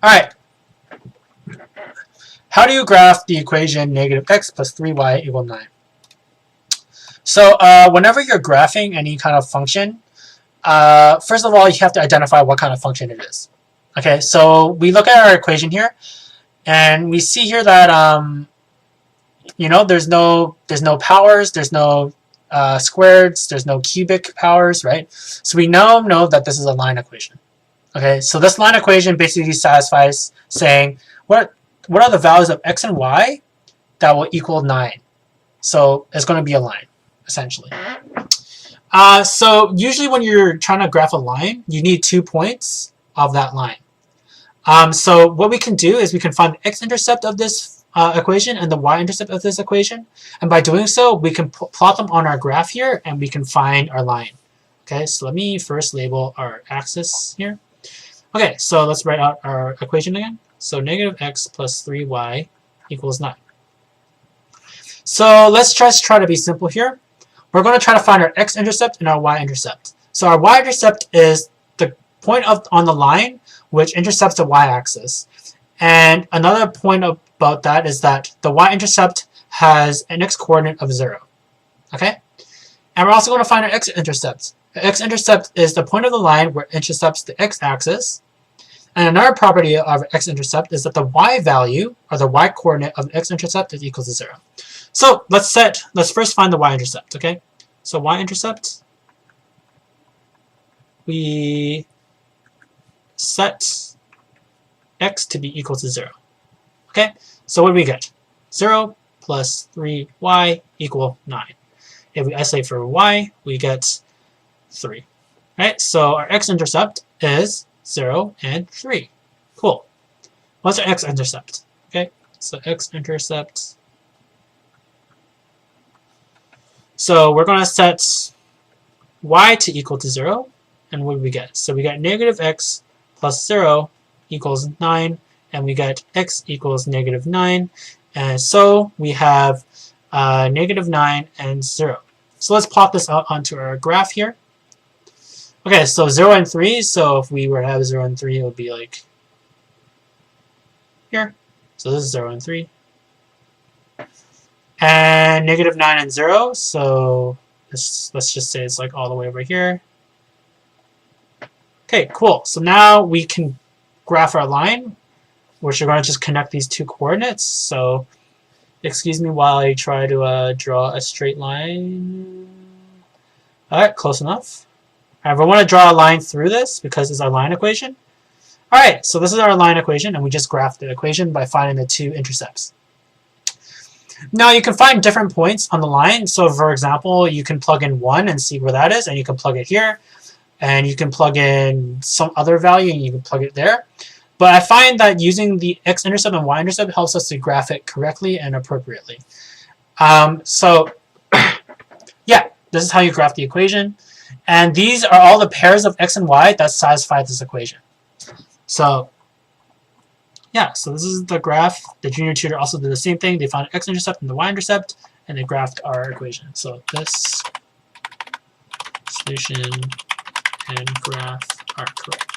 All right. How do you graph the equation negative x plus 3y equal 9? So whenever you're graphing any kind of function, first of all, you have to identify what kind of function it is. Okay, so we look at our equation here, and we see here that you know, there's no powers, there's no squareds, there's no cubic powers, right? So we now know that this is a line equation. Okay, so this line equation basically satisfies saying what are the values of x and y that will equal 9. So it's going to be a line, essentially. So usually when you're trying to graph a line, you need 2 points of that line. So what we can do is we can find the x-intercept of this equation and the y-intercept of this equation. And by doing so, we can plot them on our graph here, and we can find our line. Okay, so let me first label our axis here. Okay, so let's write out our equation again. So negative x plus 3y equals 9. So let's just try to be simple here. We're going to try to find our x-intercept and our y-intercept. So our y-intercept is the point on the line which intercepts the y-axis. And another point about that is that the y-intercept has an x-coordinate of 0. Okay? And we're also going to find our x-intercept. The x-intercept is the point of the line where it intercepts the x-axis. And another property of x-intercept is that the y value, or the y-coordinate of the x-intercept, is equal to 0. So let's first find the y-intercept, okay? So y-intercept, we set x to be equal to 0. Okay, so what do we get? 0 plus 3y equal 9. If we isolate for y, we get 3. Right, so our x-intercept is 0 and 3. Cool. What's our x-intercept? Okay, so x-intercept. So we're going to set y to equal to 0. And what do we get? So we got negative x plus 0 equals 9. And we get x equals negative 9. And so we have negative 9 and 0. So let's plot this out onto our graph here. Okay, so 0 and 3. So if we were to have 0 and 3, it would be like here. So this is 0 and 3. And negative 9 and 0. So let's just say it's like all the way over here. Okay, cool. So now we can graph our line, which we're going to just connect these two coordinates. So excuse me while I try to draw a straight line. All right, close enough. However, I want to draw a line through this because it's our line equation. All right, so this is our line equation, and we just graphed the equation by finding the two intercepts. Now, you can find different points on the line. So, for example, you can plug in 1 and see where that is, and you can plug it here. And you can plug in some other value, and you can plug it there. But I find that using the x-intercept and y-intercept helps us to graph it correctly and appropriately. So, yeah, this is how you graph the equation. And these are all the pairs of x and y that satisfy this equation. So, yeah, so this is the graph. The junior tutor also did the same thing. They found x-intercept and the y-intercept, and they graphed our equation. So this solution and graph are correct.